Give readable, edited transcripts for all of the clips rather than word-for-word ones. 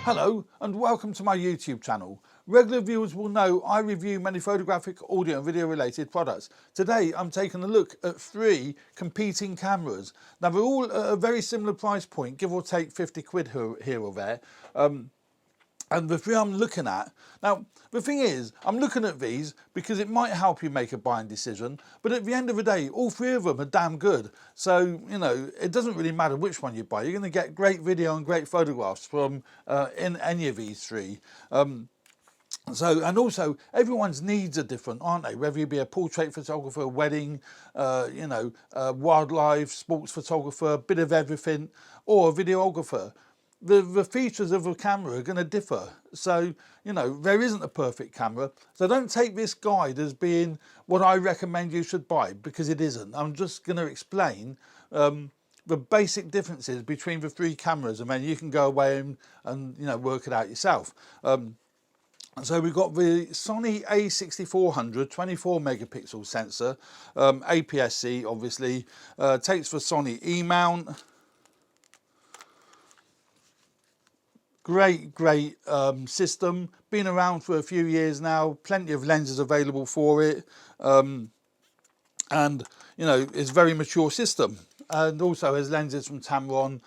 Hello and welcome to my YouTube channel. Regular viewers will know I review many photographic, audio and video related products. Today I'm taking a look at 3 competing cameras. Now they're all at a very similar price point, give or take 50 quid here or there. And the 3 I'm looking at, now the thing is, I'm looking at these because it might help you make a buying decision, but at the end of the day, all 3 of them are damn good. So, you know, it doesn't really matter which one you buy. You're going to get great video and great photographs from in any of these 3. And also everyone's needs are different, aren't they? Whether you be a portrait photographer, a wedding, wildlife, sports photographer, a bit of everything, or a videographer. The features of a camera are going to differ. So, you know, there isn't a perfect camera. So don't take this guide as being what I recommend you should buy, because it isn't. I'm just going to explain the basic differences between the 3 cameras, and then you can go away and you know, work it out yourself. So we've got the Sony a6400 24 megapixel sensor, APS-C obviously, takes the Sony E-mount. Great system, been around for a few years now, plenty of lenses available for it, and you know, it's a very mature system, and also has lenses from Tamron,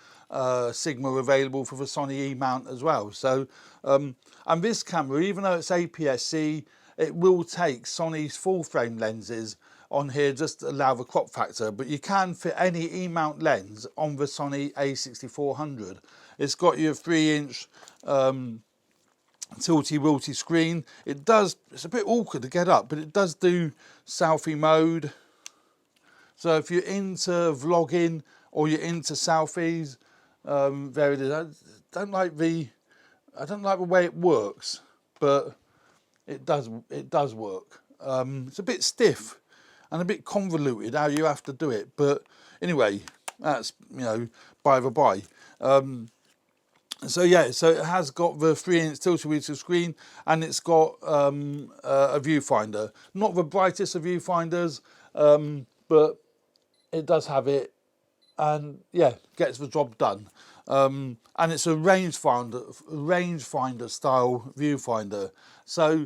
Sigma available for the Sony E-mount as well. So and this camera, even though it's APS-C, it will take Sony's full frame lenses on here just to allow the crop factor, but you can fit any E-mount lens on the Sony a6400. It's got your 3-inch tilty-wilty screen. It's a bit awkward to get up, but it does do selfie mode. So if you're into vlogging or you're into selfies, there it is. I don't like the way it works, but it does work. It's a bit stiff and a bit convoluted how you have to do it, but anyway, that's, you know, by the by. So yeah, so it has got the 3-inch tilt-a-whirl screen, and it's got a viewfinder. Not the brightest of viewfinders, but it does have it, and yeah, gets the job done. And it's a rangefinder style viewfinder. So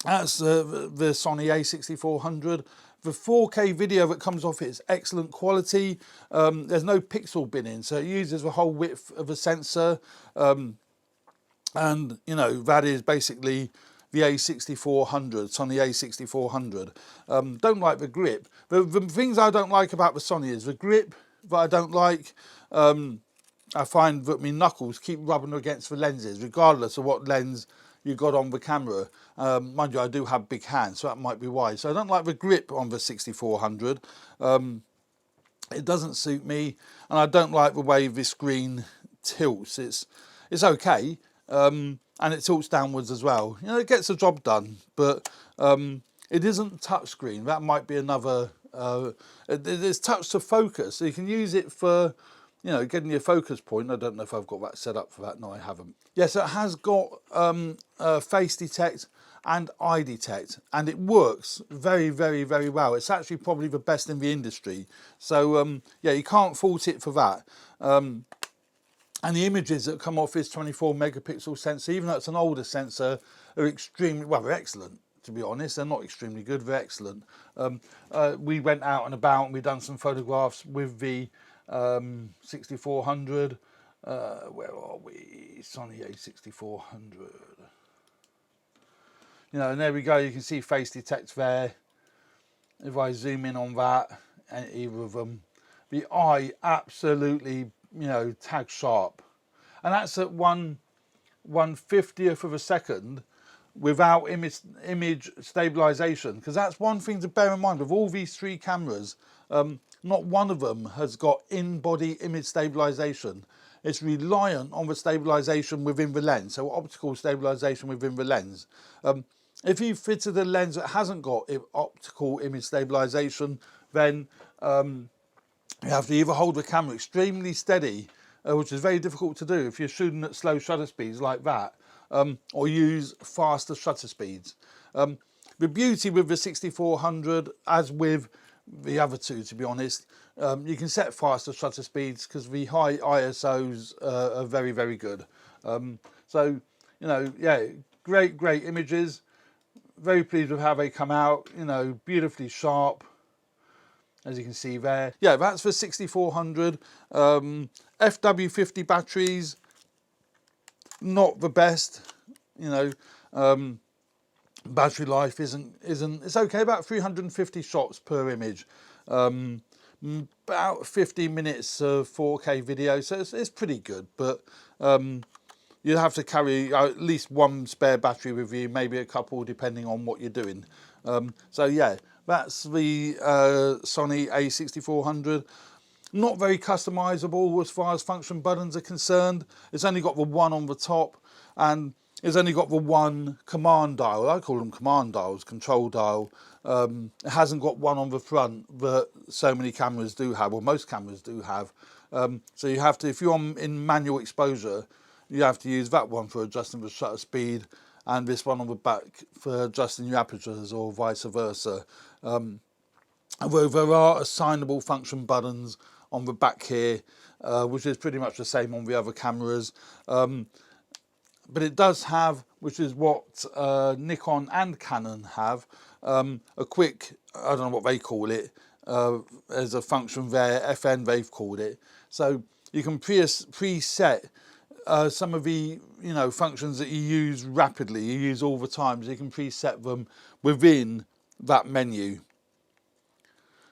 that's the Sony a6400. The 4K video that comes off it is excellent quality. There's no pixel binning, so it uses the whole width of the sensor. And you know, that is basically the a6400, Sony a6400. Don't like the grip. The things I don't like about the Sony is the grip that I don't like. I find that my knuckles keep rubbing against the lenses, regardless of what lens you got on the camera. Mind you, I do have big hands, so that might be why. So I don't like the grip on the 6400. It doesn't suit me, and I don't like the way the screen tilts. It's okay, and it tilts downwards as well. You know, it gets the job done, but it isn't touchscreen. That might be another. It's touch to focus, so you can use it for, you know, getting your focus point. I don't know if I've got that set up for that. No, I haven't. Yes, it has got face detect and eye detect, and it works very well. It's actually probably the best in the industry. So yeah, you can't fault it for that. And the images that come off this 24 megapixel sensor, even though it's an older sensor, are extremely, well, they're excellent. To be honest, they're not extremely good, they're excellent. We went out and about and we've done some photographs with the 6400. Where are we? Sony a6400. You know, and there we go. You can see face detect there. If I zoom in on that, and either of them, the eye absolutely, you know, tag sharp, and that's at 1/50th of a second without image stabilization. Because that's one thing to bear in mind with all these 3 cameras. Not one of them has got in-body image stabilization. It's reliant on the stabilization within the lens, so optical stabilization within the lens. If you fitted a lens that hasn't got optical image stabilization, then you have to either hold the camera extremely steady, which is very difficult to do if you're shooting at slow shutter speeds like that, or use faster shutter speeds. The beauty with the 6400, as with the other two, to be honest. You can set faster shutter speeds because the high ISOs are very, very good. So, you know, yeah, great images. Very pleased with how they come out, you know, beautifully sharp, as you can see there. Yeah, that's for 6400. FW50 batteries, not the best, you know. Battery life isn't it's okay, about 350 shots per image, about 15 minutes of 4K video, so it's pretty good, but you'd have to carry at least one spare battery with you, maybe a couple depending on what you're doing. So yeah, that's the Sony a6400. Not very customizable as far as function buttons are concerned. It's only got the one on the top, and it's only got the one command dial. I call them command dials, control dial. It hasn't got one on the front that so many cameras do have, or most cameras do have. So you have to, if you're in manual exposure, you have to use that one for adjusting the shutter speed, and this one on the back for adjusting your apertures, or vice versa. Although there are assignable function buttons on the back here, which is pretty much the same on the other cameras. But it does have, which is what Nikon and Canon have, a quick, I don't know what they call it, there's a function there, FN they've called it. So you can preset some of the, you know, functions that you use rapidly, you use all the time, so you can preset them within that menu.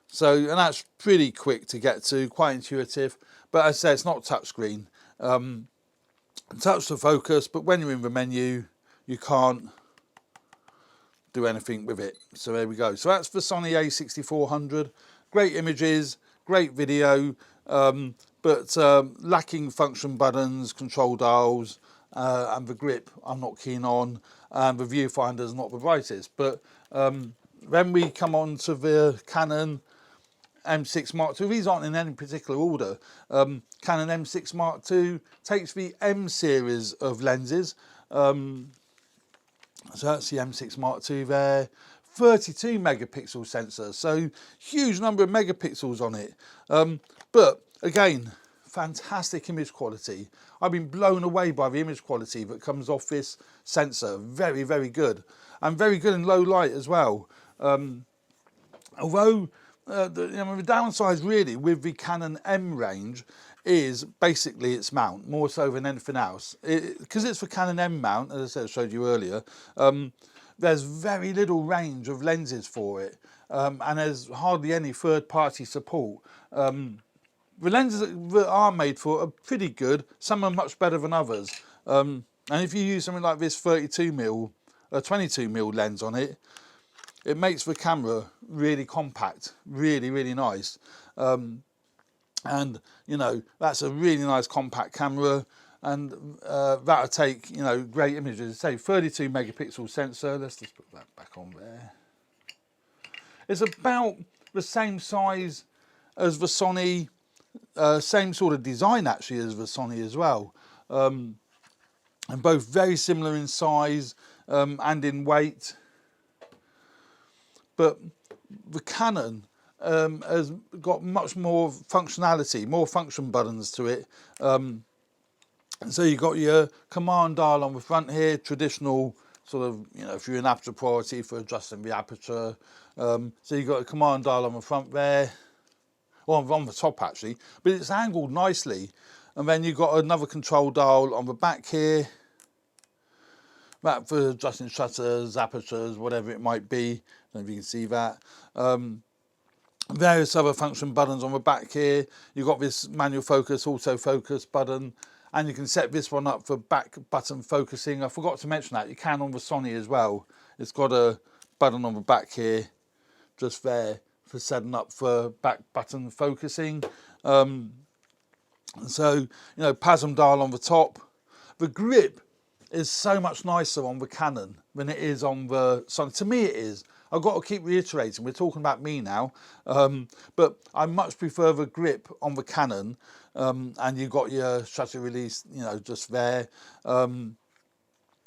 So, and that's pretty quick to get to, quite intuitive, but as I say, it's not touchscreen. Touch to focus, but when you're in the menu, you can't do anything with it. So there we go. So that's the Sony a6400. Great images, great video, but lacking function buttons, control dials, and the grip I'm not keen on, and the viewfinder's not the brightest. But then we come on to the Canon M6 Mark II. These aren't in any particular order. Canon M6 Mark II takes the M series of lenses. So that's the M6 Mark II there. 32 megapixel sensor, so huge number of megapixels on it. But again, fantastic image quality. I've been blown away by the image quality that comes off this sensor. Very, very good. And very good in low light as well. Although the downside really with the Canon M range is basically its mount, more so than anything else. Because it's the Canon M mount, as I said, I showed you earlier, there's very little range of lenses for it, and there's hardly any third-party support. The lenses that are made for are pretty good. Some are much better than others. And if you use something like this 32mm, a 22mm lens on it, it makes the camera really compact, really, really nice. And, you know, that's a really nice compact camera, and that'll take, you know, great images. Say 32 megapixel sensor, let's just put that back on there. It's about the same size as the Sony, same sort of design actually as the Sony as well. And both very similar in size and in weight. But the Canon has got much more functionality, more function buttons to it. So you've got your command dial on the front here, traditional sort of, you know, if you're in aperture priority for adjusting the aperture. So you've got a command dial on the front there, or on the top actually, but it's angled nicely. And then you've got another control dial on the back here, that for adjusting shutters, apertures, whatever it might be. I don't know if you can see that. Various other function buttons on the back here. You've got this manual focus, autofocus button, and you can set this one up for back button focusing. I forgot to mention that, you can on the Sony as well. It's got a button on the back here, just there, for setting up for back button focusing. So, you know, PASM dial on the top. The grip is so much nicer on the Canon than it is on the Sony. To me it is. I've got to keep reiterating, we're talking about me now, but I much prefer the grip on the Canon, and you've got your shutter release, you know, just there, and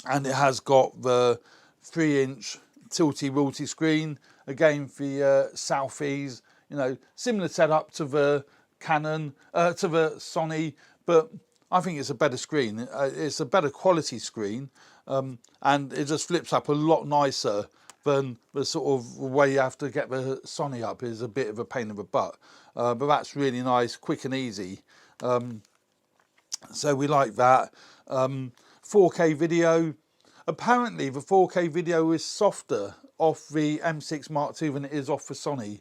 it has got the 3-inch tilty-wilty screen, again for your selfies, You know, similar setup to the Canon, to the Sony, but I think it's a better screen. It's a better quality screen, and it just flips up a lot nicer than the sort of way you have to get the Sony up is a bit of a pain in the butt. But that's really nice, quick and easy. So we like that. 4K video. Apparently the 4K video is softer off the M6 Mark II than it is off the Sony.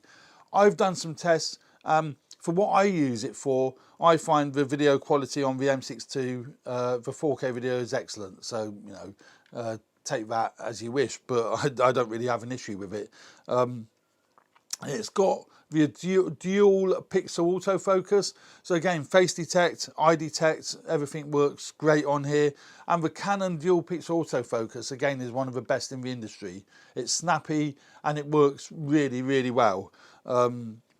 I've done some tests. For what I use it for, I find the video quality on the M6 II, the 4K video is excellent. So, you know, take that as you wish, but I don't really have an issue with it. It's got the dual pixel autofocus. So again, face detect, eye detect, everything works great on here. And the Canon dual pixel autofocus, again, is one of the best in the industry. It's snappy and it works really, really well.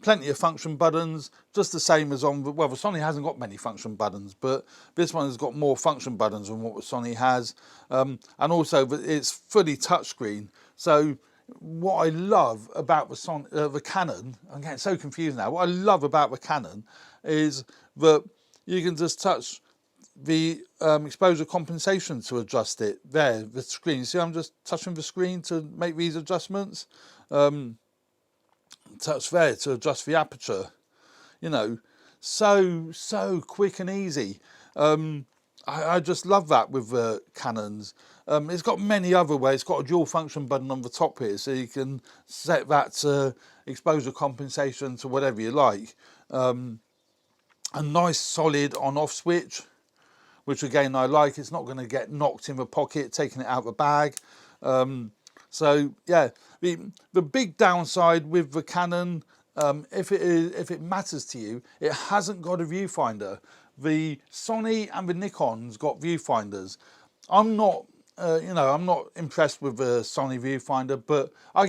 Plenty of function buttons, just the same as on, well, the Sony hasn't got many function buttons, but this one has got more function buttons than what the Sony has. And also it's fully touchscreen. So what I love about the Canon, I'm getting so confused now, what I love about the Canon is that you can just touch the exposure compensation to adjust it there, the screen. See, I'm just touching the screen to make these adjustments. Touch there to adjust the aperture. You know, so quick and easy. I just love that with the Canons. It's got many other ways. It's got a dual function button on the top here, so you can set that to exposure compensation to whatever you like. A nice solid on-off switch, which again I like. It's not going to get knocked in the pocket, taking it out of the bag. So yeah, the big downside with the Canon, if it matters to you, it hasn't got a viewfinder. The Sony and the Nikon's got viewfinders. I'm not, you know, I'm not impressed with the Sony viewfinder, but I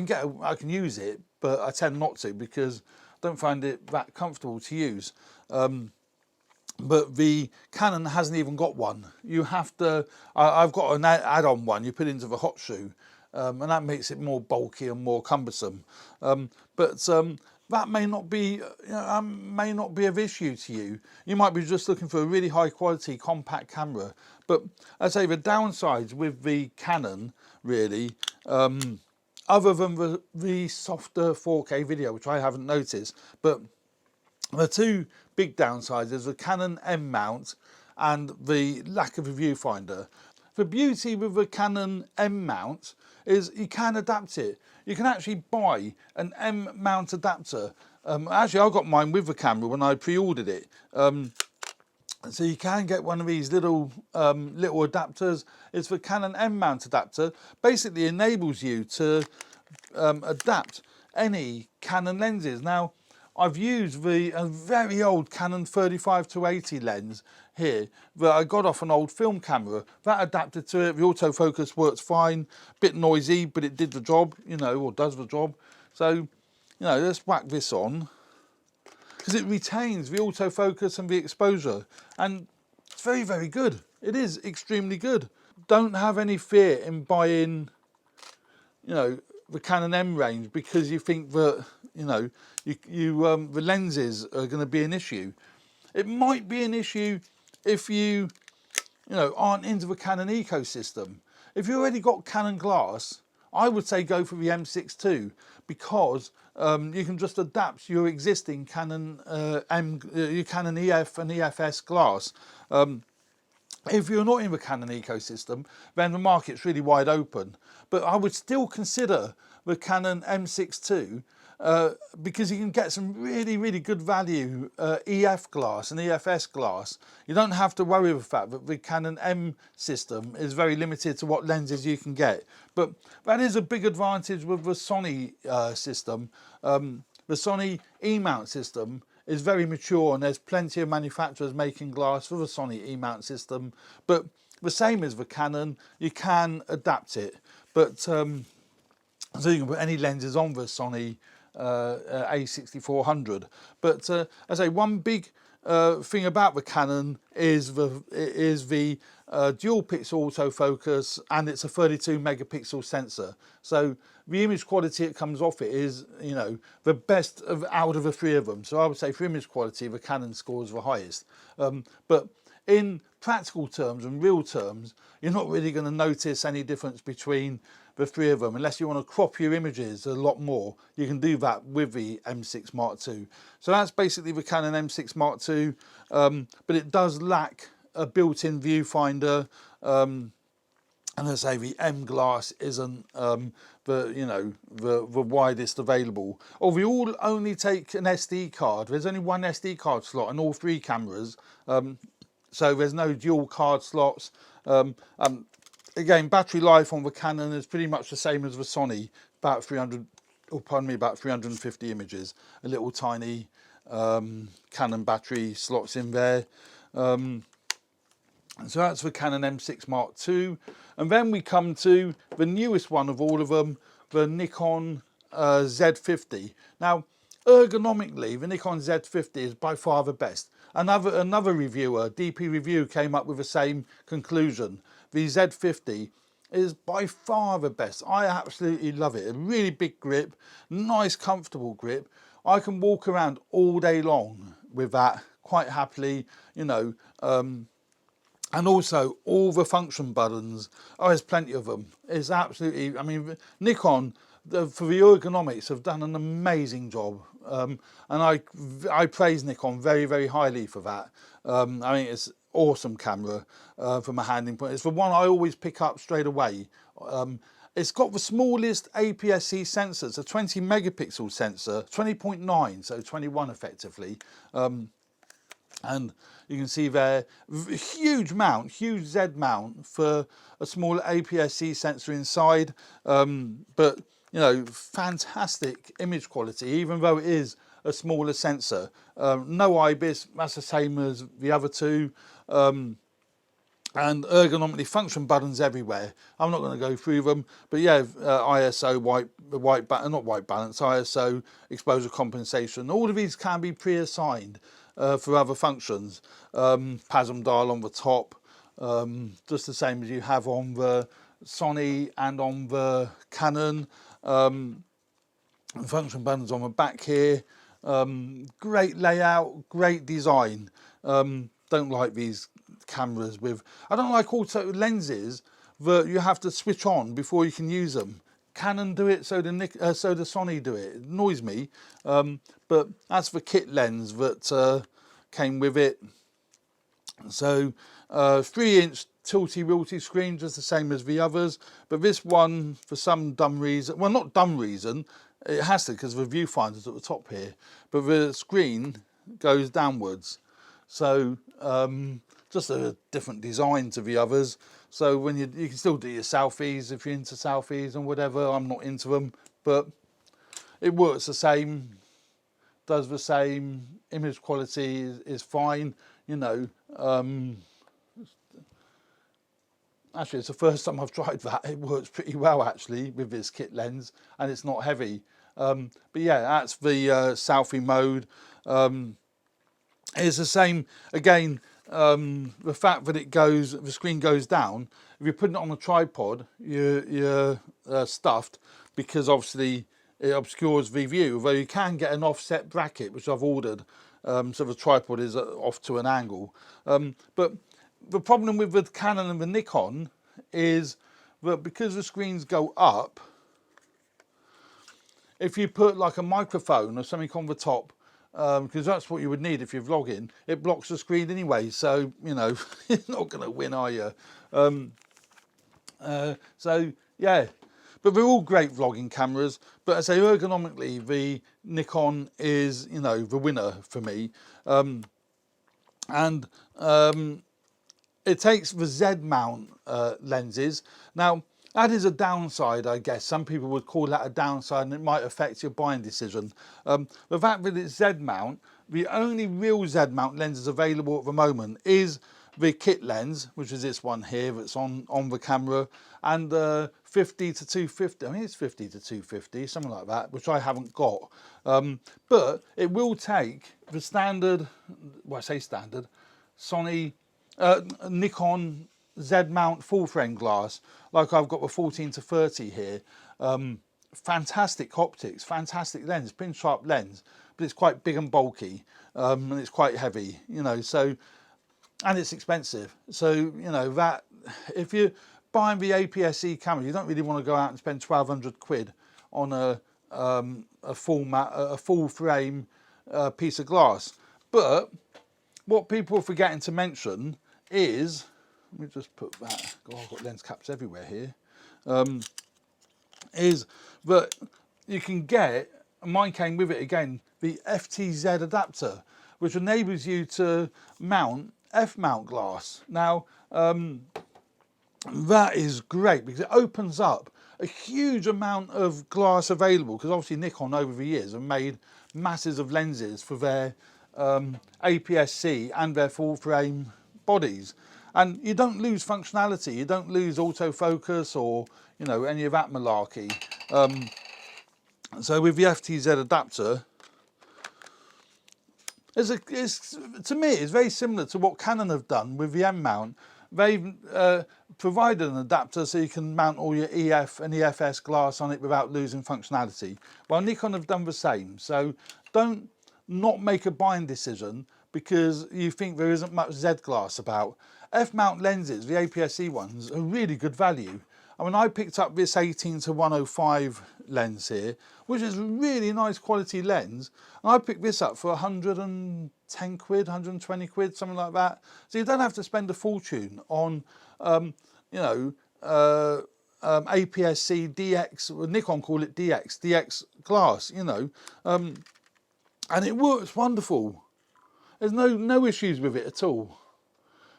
can use it, but I tend not to because I don't find it that comfortable to use. But the Canon hasn't even got one. You have to, I've got an add-on one you put into the hot shoe, and that makes it more bulky and more cumbersome. That may not be, you know, may not be of issue to you. You might be just looking for a really high quality compact camera. But I say the downsides with the Canon really, other than the softer 4K video, which I haven't noticed, but the two big downsides is the Canon M mount and the lack of a viewfinder. The beauty with the Canon M mount is you can adapt it. You can actually buy an M mount adapter. Actually, I got mine with the camera when I pre-ordered it. So you can get one of these little adapters. It's the Canon M mount adapter. Basically enables you to adapt any Canon lenses. Now, I've used a very old Canon 35-80 lens here that I got off an old film camera. That adapted to it. The autofocus works fine. Bit noisy, but it did the job, you know, or does the job. So, you know, let's whack this on because it retains the autofocus and the exposure, and it's very, very good. It is extremely good. Don't have any fear in buying, you know, the Canon M range because you think that, you know, the lenses are going to be an issue. It might be an issue if you know, aren't into the Canon ecosystem. If you already got Canon glass, I would say go for the M6 II because you can just adapt your existing Canon your Canon EF and EFS glass. If you're not in the Canon ecosystem, then the market's really wide open. But I would still consider the Canon M6 II because you can get some really, really good value EF glass and EFS glass. You don't have to worry with the fact that the Canon M system is very limited to what lenses you can get. But that is a big advantage with the Sony system. The Sony E-mount system is very mature and there's plenty of manufacturers making glass for the Sony E-mount system, but the same as the Canon, you can adapt it. But so you can put any lenses on the Sony a6400. But I say one big thing about the Canon is the dual pixel autofocus, and it's a 32 megapixel sensor. So the image quality it comes off it is, you know, the best out of the three of them. So I would say for image quality, the Canon scores the highest. But in practical terms and real terms, you're not really going to notice any difference between the three of them unless you want to crop your images a lot more. You can do that with the M6 Mark II. So that's basically the Canon M6 Mark II, but it does lack a built-in viewfinder, and as I say, the M glass isn't the widest available. Or we all only take an SD card. There's only one SD card slot in all three cameras, so there's no dual card slots. Again, battery life on the Canon is pretty much the same as the Sony, about 350 images. A little tiny Canon battery slots in there. So that's the Canon M6 Mark II. And then we come to the newest one of all of them, the Nikon Z50. Now, ergonomically, the Nikon Z50 is by far the best. Another reviewer, DP Review, came up with the same conclusion. The Z50 is by far the best. I absolutely love it. A really big grip, nice comfortable grip. I can walk around all day long with that quite happily, you know. And also all the function buttons, oh, there's plenty of them. It's absolutely, I mean, Nikon, for the ergonomics, have done an amazing job. And I praise Nikon very, very highly for that. I mean, it's awesome camera from a handling point. It's the one I always pick up straight away. It's got the smallest APS-C sensors, a 20 megapixel sensor, 20.9, so 21 effectively. And you can see there, huge Z mount for a small APS-C sensor inside. But, you know, fantastic image quality, even though it is a smaller sensor. No IBIS, that's the same as the other two. And ergonomically function buttons everywhere. I'm not going to go through them, but yeah, ISO, not white balance, ISO, exposure compensation. All of these can be pre-assigned for other functions. PASM dial on the top, just the same as you have on the Sony and on the Canon. Function buttons on the back here. Great layout, great design. Don't like these cameras with, I don't like auto lenses that you have to switch on before you can use them. Canon do it, so the Sony do it. It annoys me, but that's the kit lens that came with it. So 3-inch tilty-wilty screen, just the same as the others, but this one, for some dumb reason, well, not dumb reason, it has to because the viewfinder's at the top here, but the screen goes downwards. So just a different design to the others. So when you can still do your selfies if you're into selfies and whatever. I'm not into them, but it works the same, does the same. Image quality is fine, you know. Actually, it's the first time I've tried that. It works pretty well actually with this kit lens, and it's not heavy. But yeah, that's the selfie mode. It's the same again. The fact that the screen goes down, if you put it on a tripod, you're stuffed, because obviously it obscures the view, although you can get an offset bracket, which I've ordered, so the tripod is off to an angle. But the problem with the Canon and the Nikon is that because the screens go up, if you put like a microphone or something on the top, because that's what you would need if you're vlogging, it blocks the screen anyway, so you know you're not going to win, are you? So yeah, but they're all great vlogging cameras, but as I say, ergonomically the Nikon is, you know, the winner for me. And it takes the Z mount lenses. Now that is a downside, I guess. Some people would call that a downside, and it might affect your buying decision. The fact that it's Z mount, the only real Z mount lenses available at the moment is the kit lens, which is this one here that's on the camera, and 50 to 250, I think it's 50 to 250, something like that, which I haven't got. But it will take the standard, well I say standard, Sony, Nikon Z mount full frame glass, like I've got the 14 to 30 here. Fantastic optics, fantastic lens, pin sharp lens, but it's quite big and bulky, and it's quite heavy, you know, so, and it's expensive. So, you know, that if you're buying the APS-C camera, you don't really want to go out and spend 1,200 quid on a full frame piece of glass. But what people are forgetting to mention is, let me just put that, God, I've got lens caps everywhere here, is that you can get, mine came with it again, the FTZ adapter, which enables you to mount F-mount glass. Now, that is great because it opens up a huge amount of glass available, because obviously Nikon over the years have made masses of lenses for their APS-C and their full frame bodies, and you don't lose functionality, you don't lose autofocus or, you know, any of that malarkey. So with the FTZ adapter, to me it's very similar to what Canon have done with the M mount. They've provided an adapter so you can mount all your EF and EFS glass on it without losing functionality. Well, Nikon have done the same, so don't not make a buying decision because you think there isn't much Z glass about. F-mount lenses, the APS-C ones, are really good value. I mean, I picked up this 18 to 105 lens here, which is a really nice quality lens, and I picked this up for 110 quid, 120 quid, something like that. So you don't have to spend a fortune on, you know, APS-C DX, well, Nikon call it DX glass, you know, and it works wonderful. There's no issues with it at all.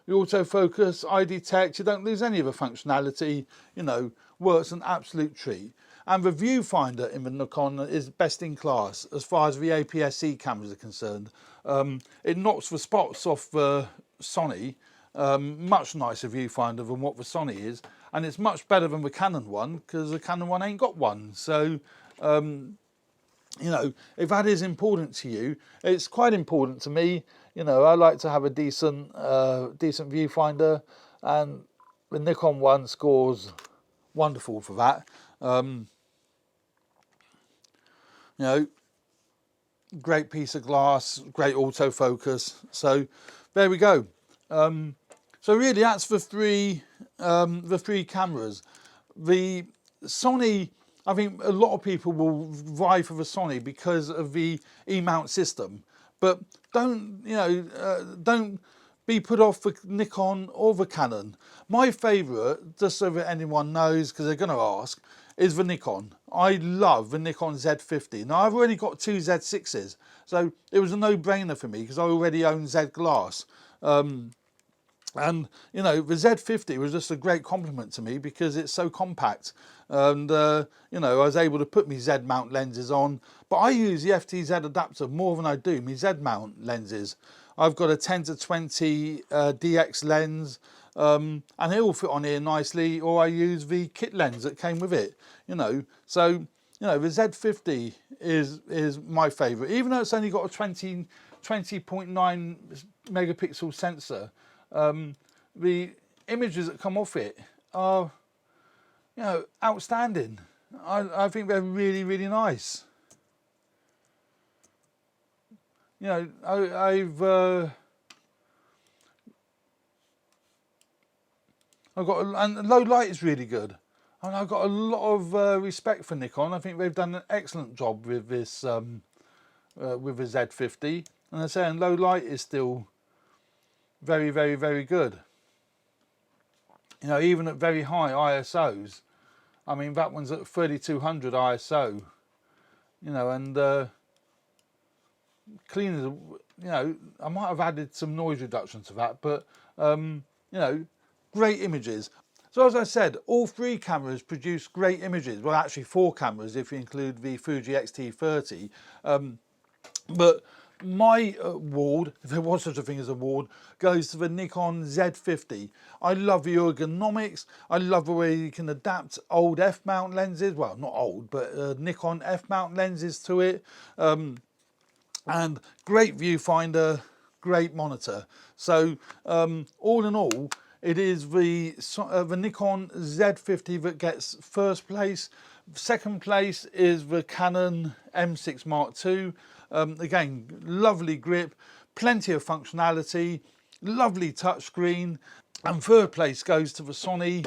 The autofocus, I detect, you don't lose any of the functionality, you know, works an absolute treat. And the viewfinder in the Nikon is best in class as far as the APS-C cameras are concerned. It knocks the spots off the Sony, much nicer viewfinder than what the Sony is, and it's much better than the Canon one because the Canon one ain't got one. So, you know, if that is important to you, it's quite important to me. You know, I like to have a decent viewfinder, and the Nikon one scores wonderful for that. You know, great piece of glass, great autofocus. So there we go. So really, that's the three cameras. The Sony, I think a lot of people will vie for the Sony because of the E-mount system, but don't be put off the Nikon or the Canon. My favourite, just so that anyone knows, because they're going to ask, is the Nikon. I love the Nikon Z50. Now I've already got two Z6s, so it was a no-brainer for me because I already own Z glass. And you know, the Z50 was just a great compliment to me because it's so compact, and you know, I was able to put my Z mount lenses on, but I use the FTZ adapter more than I do my Z mount lenses. I've got a 10 to 20 DX lens, and it all fit on here nicely, or I use the kit lens that came with it, you know. So, you know, the Z50 is my favourite, even though it's only got a 20.9 megapixel sensor. The images that come off it are, you know, outstanding. I think they're really, really nice. You know, I've got, and low light is really good. And I've got a lot of respect for Nikon. I think they've done an excellent job with this, with the Z50. And I say, and low light is still very, very, very good. You know, even at very high ISOs. I mean, that one's at 3200 ISO. You know, and clean as, you know, I might have added some noise reduction to that, but you know, great images. So as I said, all three cameras produce great images. Well, actually 4 cameras if you include the Fuji X-T30. But My award, if there was such a thing as award, goes to the Nikon Z50. I love the ergonomics. I love the way you can adapt old f-mount lenses. Well, not old, but Nikon f-mount lenses to it. And great viewfinder, great monitor. So all in all, it is the Nikon Z50 that gets first place. Second place is the Canon M6 Mark II. Again, lovely grip, plenty of functionality, lovely touchscreen. And third place goes to the Sony,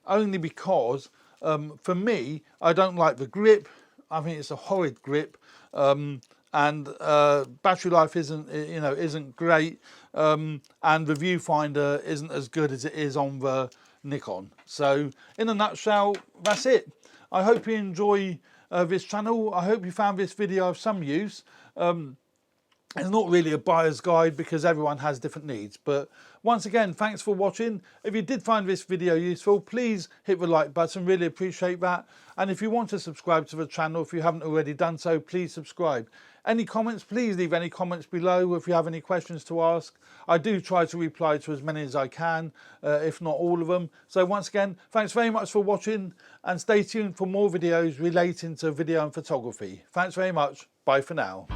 only because for me, I don't like the grip. I think it's a horrid grip. And battery life isn't great, and the viewfinder isn't as good as it is on the Nikon. So in a nutshell, that's it. I hope you enjoy this channel. I hope you found this video of some use. It's not really a buyer's guide because everyone has different needs. But once again, thanks for watching. If you did find this video useful, please hit the like button, really appreciate that. And if you want to subscribe to the channel, if you haven't already done so, please subscribe. Any comments, please leave any comments below if you have any questions to ask. I do try to reply to as many as I can, if not all of them. So once again, thanks very much for watching and stay tuned for more videos relating to video and photography. Thanks very much. Bye for now.